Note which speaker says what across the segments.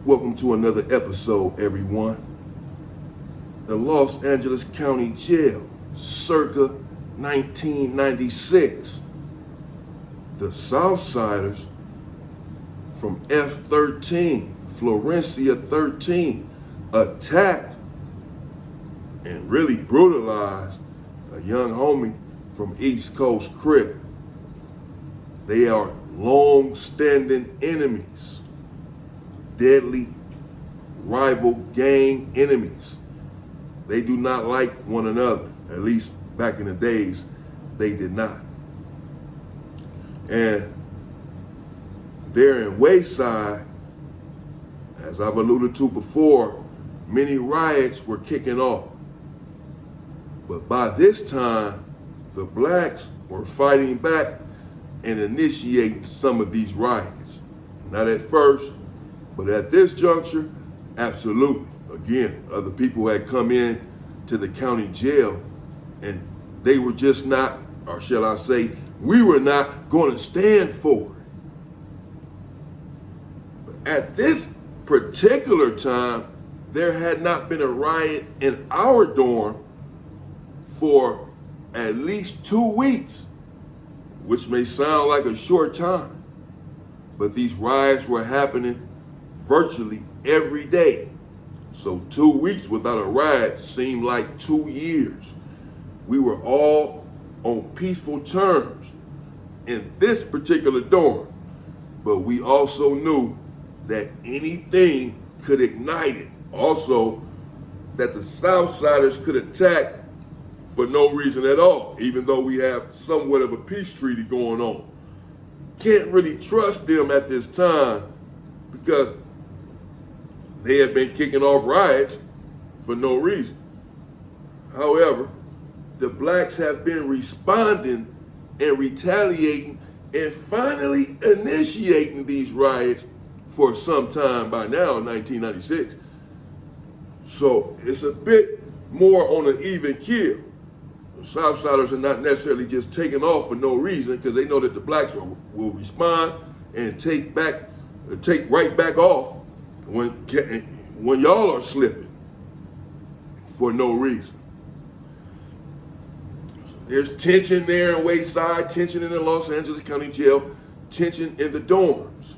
Speaker 1: Welcome to another episode, everyone. The Los Angeles County Jail, circa 1996. The Southsiders from F13, Florencia 13, attacked and really brutalized a young homie from East Coast Crip. They are long-standing enemies, deadly rival gang enemies. They do not like one another. At least back in the days, they did not. And there in Wayside, as I've alluded to before, many riots were kicking off. But by this time, the blacks were fighting back and initiating some of these riots. Not at first, but at this juncture, absolutely. Again, other people had come in to the county jail and they were just not, or shall I say, we were not going to stand for it. But at this particular time, there had not been a riot in our dorm for at least 2 weeks, which may sound like a short time, but these riots were happening virtually every day. So 2 weeks without a riot seemed like 2 years. We were all on peaceful terms in this particular dorm, but we also knew that anything could ignite it. Also, that the Southsiders could attack for no reason at all, even though we have somewhat of a peace treaty going on. Can't really trust them at this time because they have been kicking off riots for no reason. However, the blacks have been responding and retaliating and finally initiating these riots for some time by now in 1996. So it's a bit more on an even keel. The Southsiders are not necessarily just taking off for no reason because they know that the blacks will respond and take right back off when y'all are slipping for no reason. So there's tension there in Wayside, tension in the Los Angeles County Jail, tension in the dorms,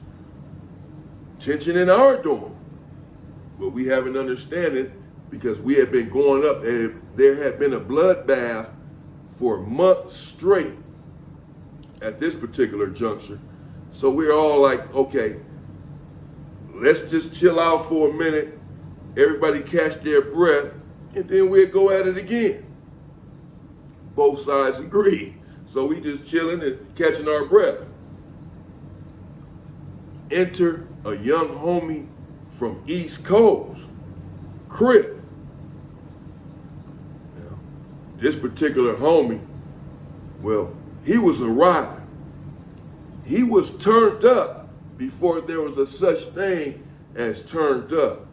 Speaker 1: tension in our dorm. But we have an understanding because we had been going up and there had been a bloodbath for months straight at this particular juncture. So we're all like, okay, let's just chill out for a minute, everybody catch their breath, and then we'll go at it again. Both sides agreed. So we just chilling and catching our breath. Enter a young homie from East Coast, Crip. Now, this particular homie, well, he was a rider. He was turned up before there was a such thing as turned up.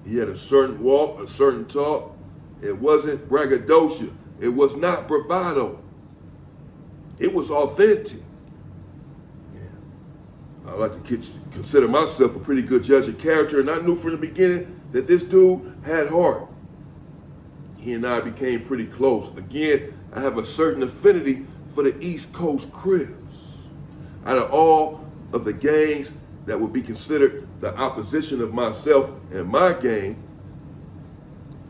Speaker 1: He had a certain walk, a certain talk. It wasn't braggadocio. It was not bravado. It was authentic. I like to consider myself a pretty good judge of character, and I knew from the beginning that this dude had heart. He and I became pretty close. Again, I have a certain affinity for the East Coast Crips. Out of all of the gangs that would be considered the opposition of myself and my gang,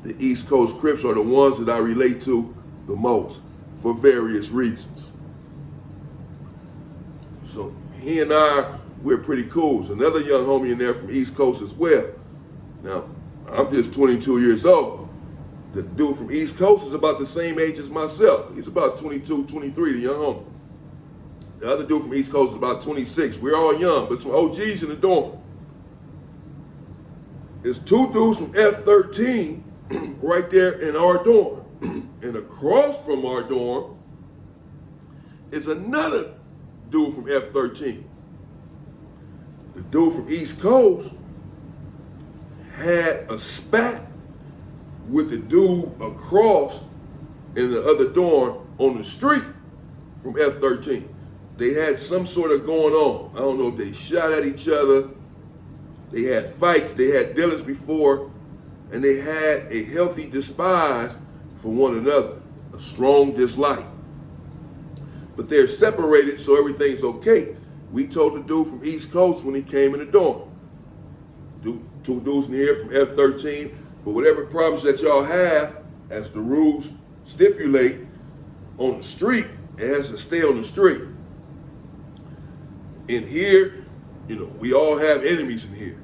Speaker 1: the East Coast Crips are the ones that I relate to the most for various reasons. So he and I, we're pretty cool. There's another young homie in there from East Coast as well. Now, I'm just 22 years old. The dude from East Coast is about the same age as myself. He's about 22, 23, the young homie. The other dude from East Coast is about 26. We're all young, but some OGs in the dorm. There's 2 dudes from F13 right there in our dorm. And across from our dorm is another dude from F13. The dude from East Coast had a spat with the dude across in the other dorm on the street from F13. They had some sort of going on. I don't know if they shot at each other. They had fights, they had dealings before, and they had a healthy despise for one another, a strong dislike. But they're separated, so everything's okay. We told the dude from East Coast when he came in the dorm. Two dudes in here from F13, but whatever problems that y'all have, as the rules stipulate, on the street, it has to stay on the street. In here, we all have enemies in here.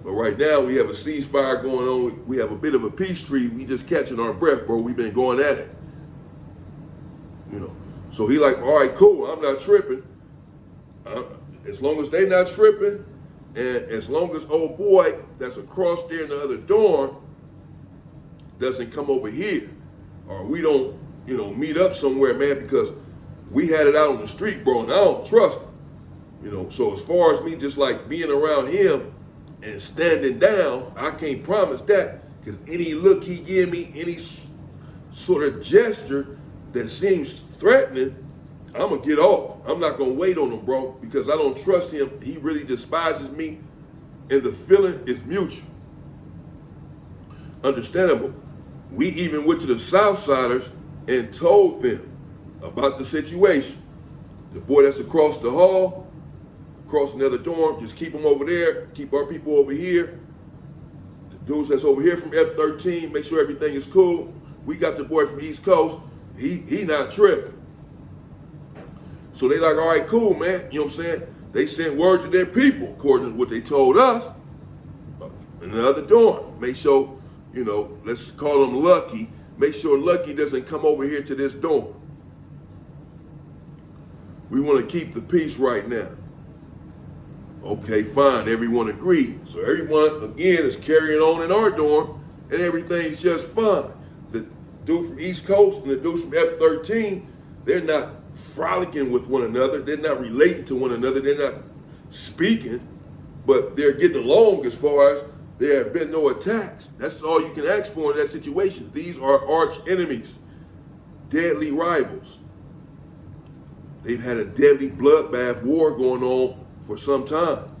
Speaker 1: But right now, we have a ceasefire going on. We have a bit of a peace treaty. We just catching our breath, bro. We've been going at it. So he like, all right, cool. I'm not tripping. As long as they not tripping, and as long as old boy that's across there in the other dorm doesn't come over here, or we don't, meet up somewhere, man, because we had it out on the street, bro, and I don't trust him. So as far as me just like being around him and standing down, I can't promise that, because any look he give me, any sort of gesture that seems threatening, I'm gonna get off. I'm not gonna wait on him, bro, because I don't trust him. He really despises me, and the feeling is mutual. Understandable. We even went to the Southsiders and told them about the situation. The boy that's across the hall, across another dorm, just keep him over there, keep our people over here. The dudes that's over here from F13, make sure everything is cool. We got the boy from East Coast, he not tripping. So they like, all right, cool, man. You know what I'm saying? They sent word to their people, according to what they told us, in the other dorm. Make sure, let's call them Lucky. Make sure Lucky doesn't come over here to this dorm. We want to keep the peace right now. Okay, fine. Everyone agreed. So everyone, again, is carrying on in our dorm, and everything's just fine. The dude from East Coast and the dude from F13, they're not frolicking with one another. They're not relating to one another. They're not speaking, but they're getting along as far as there have been no attacks. That's all you can ask for in that situation. These are arch enemies, deadly rivals. They've had a deadly bloodbath war going on for some time.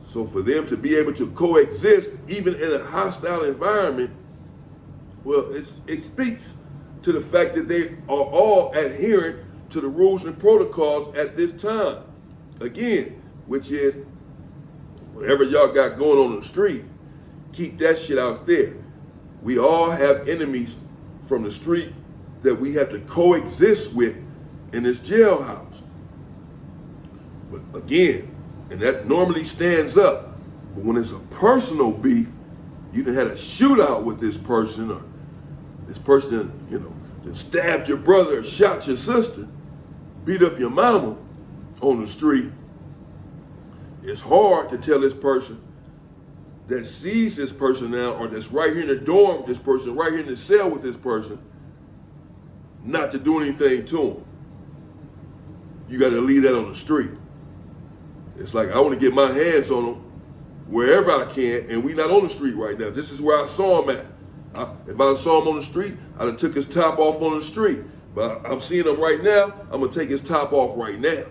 Speaker 1: So for them to be able to coexist, even in a hostile environment, well, it speaks to the fact that they are all adherent to the rules and protocols at this time. Again, which is whatever y'all got going on the street, keep that shit out there. We all have enemies from the street that we have to coexist with in this jailhouse. But again, and that normally stands up, but when it's a personal beef, you done had a shootout with this person, or this person, that stabbed your brother or shot your sister, beat up your mama on the street, it's hard to tell this person that sees this person now, or that's right here in the dorm with this person, right here in the cell with this person, not to do anything to him. You got to leave that on the street. It's like, I want to get my hands on him wherever I can, and we not on the street right now. This is where I saw him at. If I saw him on the street, I'd have took his top off on the street. But I'm seeing him right now, I'm going to take his top off right now.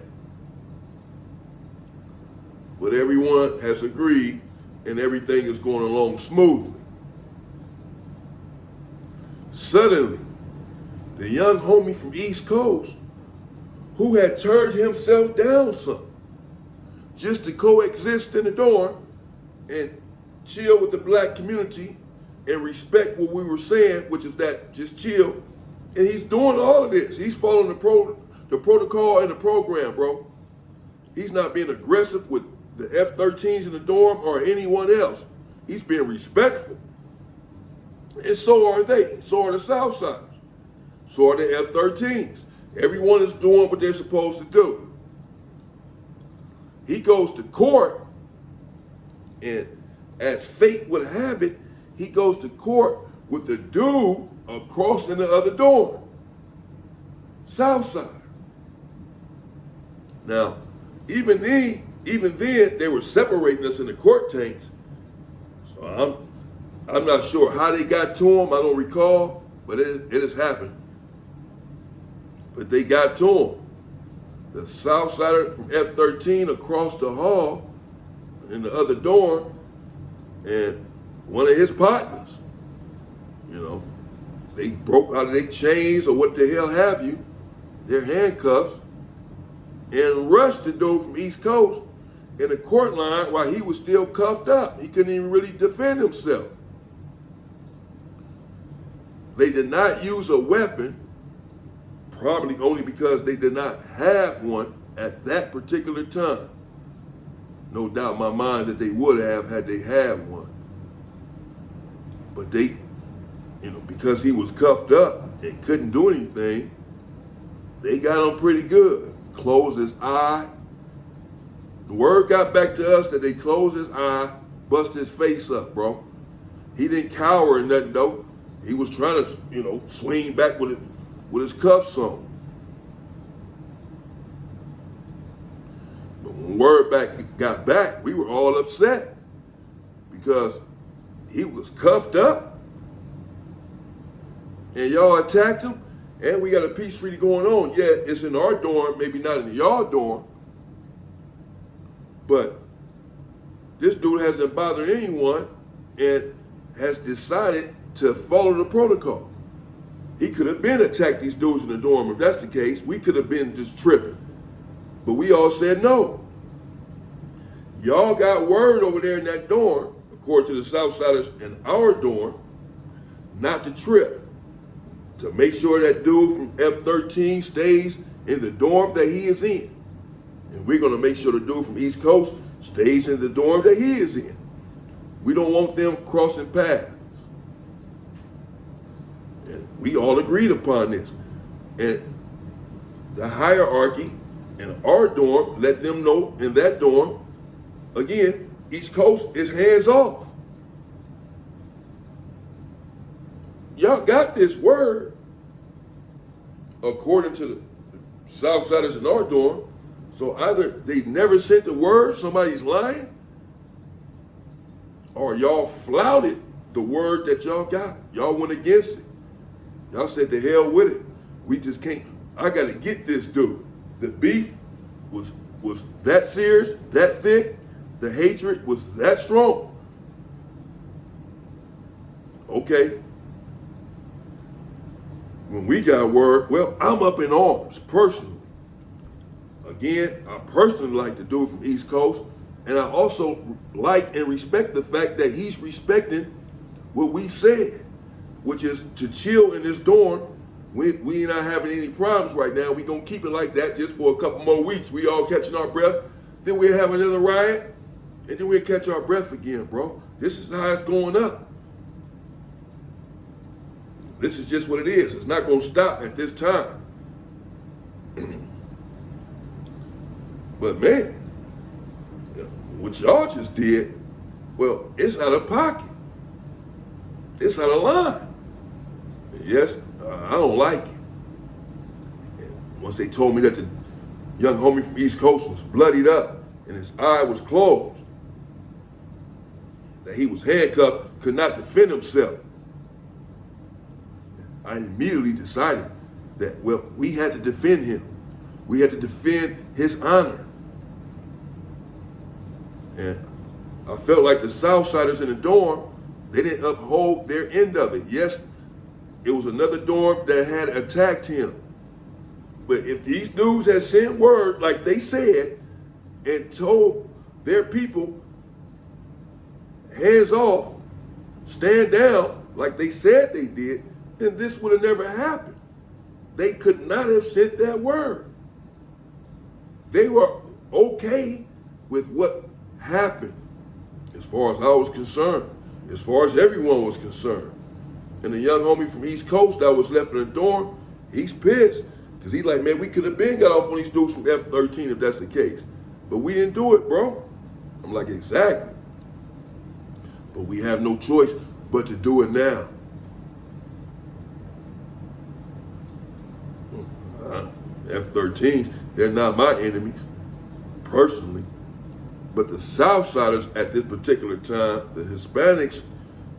Speaker 1: But everyone has agreed, and everything is going along smoothly. Suddenly, the young homie from East Coast, who had turned himself down some, just to coexist in the dorm and chill with the black community and respect what we were saying, which is that just chill. And he's doing all of this. He's following the protocol and the program, bro. He's not being aggressive with the F13's in the dorm or anyone else. He's being respectful. And so are they. So are the Southsiders. So are the F13's. Everyone is doing what they're supposed to do. He goes to court, and as fate would have it, he goes to court with the dude across in the other dorm, Southside. Now, even then, they were separating us in the court tanks. So I'm not sure how they got to him. I don't recall, but it has happened. But they got to him. The Southsider from F13 across the hall, in the other dorm, and one of his partners, you know, they broke out of their chains or what the hell have you, their handcuffs, and rushed the dude from East Coast in the court line while he was still cuffed up. He couldn't even really defend himself. They did not use a weapon, probably only because they did not have one at that particular time. No doubt in my mind that they would have had they had one. But they, you know, because he was cuffed up and couldn't do anything, they got him pretty good. Closed his eye. The word got back to us that they closed his eye, bust his face up, bro. He didn't cower or nothing though. He was trying to, you know, swing back with his cuffs on. But when word got back, we were all upset because he was cuffed up and y'all attacked him, and we got a peace treaty going on. Yeah, it's in our dorm, maybe not in y'all dorm, but this dude hasn't bothered anyone and has decided to follow the protocol. He could have been attacked these dudes in the dorm. If that's the case, we could have been just tripping. But we all said no. Y'all got word over there in that dorm, according to the Southsiders in our dorm, not to trip. To make sure that dude from F13 stays in the dorm that he is in. And we're gonna make sure the dude from East Coast stays in the dorm that he is in. We don't want them crossing paths. And we all agreed upon this. And the hierarchy in our dorm let them know in that dorm, again, East Coast is hands off. Y'all got this word, according to the Southsiders in our dorm. So either they never sent the word, somebody's lying, or y'all flouted the word that y'all got. Y'all went against it. Y'all said the hell with it. We just can't, I gotta get this dude. The beef was that serious, that thick. The hatred was that strong. Okay. When we got word, well, I'm up in arms personally. Again, I personally like the dude from East Coast, and I also like and respect the fact that he's respecting what we said, which is to chill in this dorm. We not having any problems right now. We gonna keep it like that just for a couple more weeks. We all catching our breath, then we'll have another riot, and then we'll catch our breath again, bro. This is how it's going up. This is just what it is. It's not gonna stop at this time. But man, what y'all just did, well, it's out of pocket. It's out of line. Yes, I don't like it. And once they told me that the young homie from East Coast was bloodied up and his eye was closed, that he was handcuffed, could not defend himself, I immediately decided that, well, we had to defend him. We had to defend his honor. And I felt like the Southsiders in the dorm, they didn't uphold their end of it. Yes, it was another dorm that had attacked him. But if these dudes had sent word like they said and told their people, hands off, stand down like they said they did, then this would have never happened. They could not have sent that word. They were okay with what happened as far as I was concerned, as far as everyone was concerned. And the young homie from East Coast that was left in the dorm, he's pissed. Because he's like, man, we could have been got off on these dudes from F13 if that's the case. But we didn't do it, bro. I'm like, exactly. But we have no choice but to do it now. F13's, they're not my enemies, personally. But the Southsiders at this particular time, the Hispanics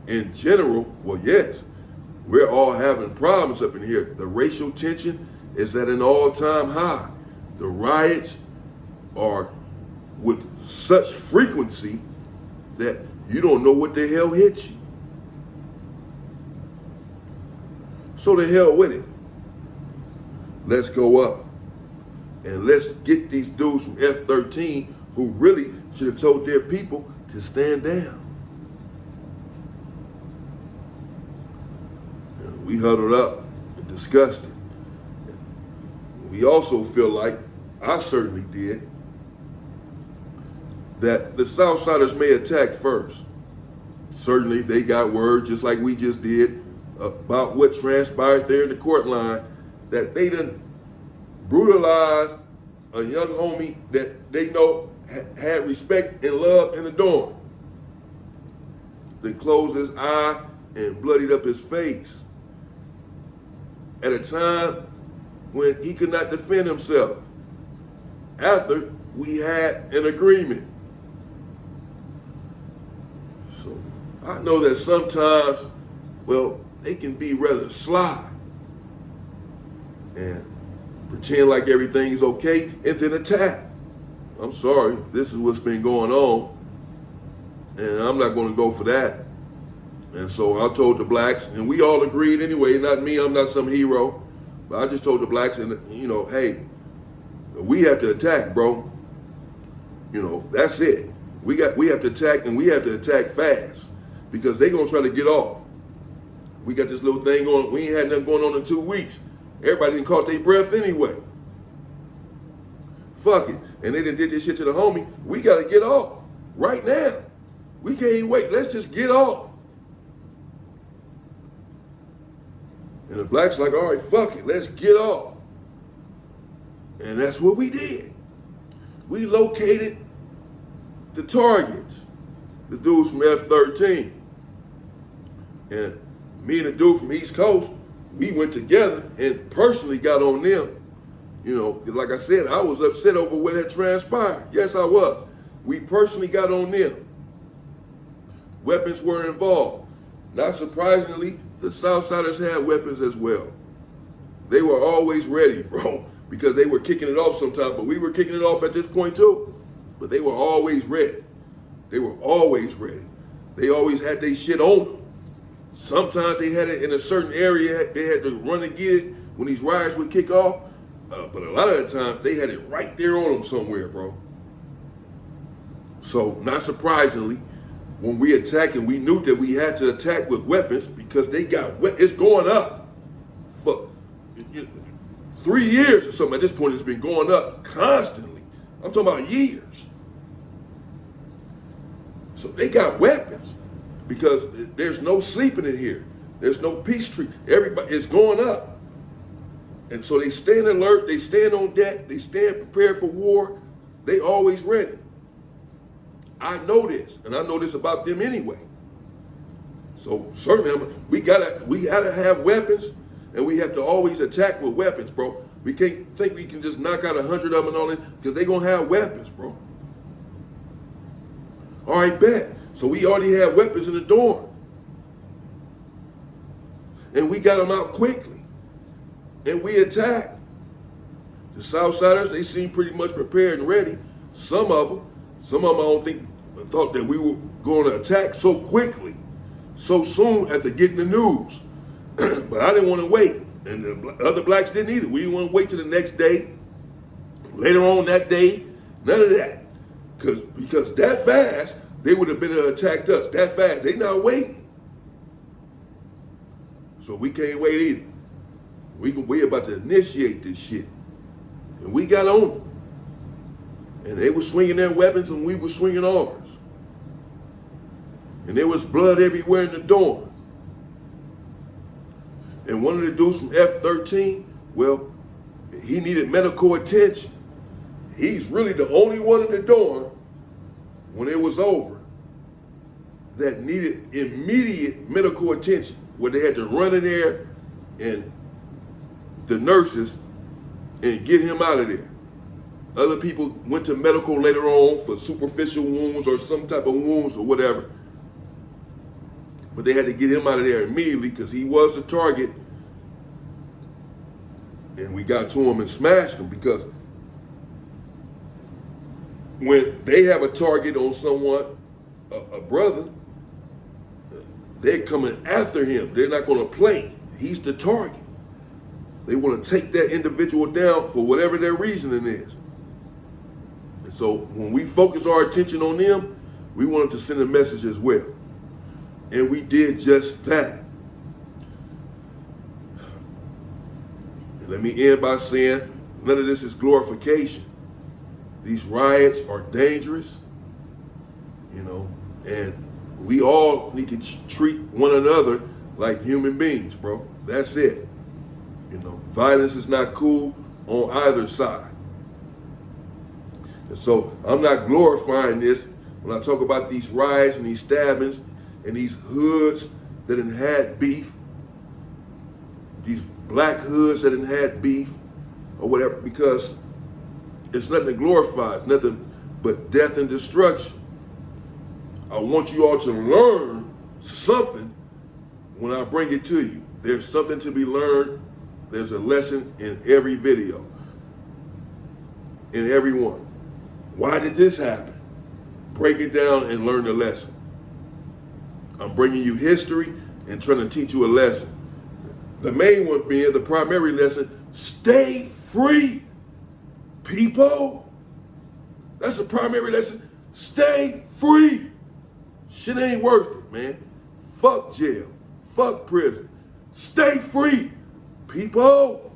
Speaker 1: in general, well, yes, we're all having problems up in here. The racial tension is at an all-time high. The riots are with such frequency that you don't know what the hell hit you. So the hell with it. Let's go up. And let's get these dudes from F13 who really should have told their people to stand down. And we huddled up and discussed it. We also feel like, I certainly did, that the Southsiders may attack first. Certainly they got word, just like we just did, about what transpired there in the court line, that they done brutalized a young homie that they know had respect and love in the dorm. They closed his eye and bloodied up his face at a time when he could not defend himself, after we had an agreement. So I know that sometimes, well, they can be rather sly and pretend like everything's okay and then attack. I'm sorry, this is what's been going on, and I'm not going to go for that. And so I told the blacks, and we all agreed anyway, not me, I'm not some hero, but I just told the blacks, and you know, hey, we have to attack, bro. You know, that's it. We have to attack, and we have to attack fast, because they're going to try to get off. We got this little thing going, we ain't had nothing going on in 2 weeks. Everybody didn't caught their breath anyway. Fuck it. And they done did this shit to the homie. We got to get off right now. We can't wait. Let's just get off. And the blacks like, all right, fuck it. Let's get off. And that's what we did. We located the targets, the dudes from F13. And me and the dude from East Coast, we went together and personally got on them. You know, like I said, I was upset over what had transpired. Yes, I was. We personally got on them. Weapons were involved. Not surprisingly, the Southsiders had weapons as well. They were always ready, bro, because they were kicking it off sometimes, but we were kicking it off at this point too. But they were always ready. They were always ready. They always had their shit on them. Sometimes they had it in a certain area, they had to run and get it when these riots would kick off. But a lot of the time, they had it right there on them somewhere, bro. So, not surprisingly, when we attacked, and we knew that we had to attack with weapons because they got, it's going up. For 3 years or something at this point, it's been going up constantly. I'm talking about years. So they got weapons because there's no sleeping in here. There's no peace treaty. Everybody, it's going up. And so they stand alert, they stand on deck, they stand prepared for war. They always ready. I know this, and I know this about them anyway. So certainly we gotta have weapons, and we have to always attack with weapons, bro. We can't think we can just knock out 100 of them and all that, because they're gonna have weapons, bro. All right, bet. So we already had weapons in the dorm. And we got them out quickly. And we attacked. The Southsiders, they seemed pretty much prepared and ready. Some of them I don't think thought that we were going to attack so quickly, so soon after getting the news. But I didn't want to wait, and the other blacks didn't either. We didn't want to wait till the next day, later on that day, none of that. Because that fast, they would have been attacked us. That fast, they not waiting. So we can't wait either. We about to initiate this shit. And we got on them. And they were swinging their weapons and we were swinging ours. And there was blood everywhere in the dorm. And one of the dudes from F13, well, he needed medical attention. He's really the only one in the dorm when it was over that needed immediate medical attention, where they had to run in there and the nurses and get him out of there. Other people went to medical later on for superficial wounds or some type of wounds or whatever. But they had to get him out of there immediately because he was the target. And we got to him and smashed him because when they have a target on someone, a brother, they're coming after him. They're not going to play. He's the target. They want to take that individual down for whatever their reasoning is. And so when we focus our attention on them, we wanted to send a message as well. And we did just that. And let me end by saying, none of this is glorification. These riots are dangerous, and we all need to treat one another like human beings, bro. That's it. Violence is not cool on either side. And so I'm not glorifying this when I talk about these riots and these stabbings and these hoods that had beef, these black hoods that had beef or whatever, because it's nothing to glorify. It's nothing but death and destruction. I want you all to learn something when I bring it to you. There's something to be learned. There's a lesson in every video, in every one. Why did this happen? Break it down and learn the lesson. I'm bringing you history and trying to teach you a lesson. The main one being the primary lesson: stay free, people. That's the primary lesson. Stay free. Shit ain't worth it, man. Fuck jail. Fuck prison. Stay free, people.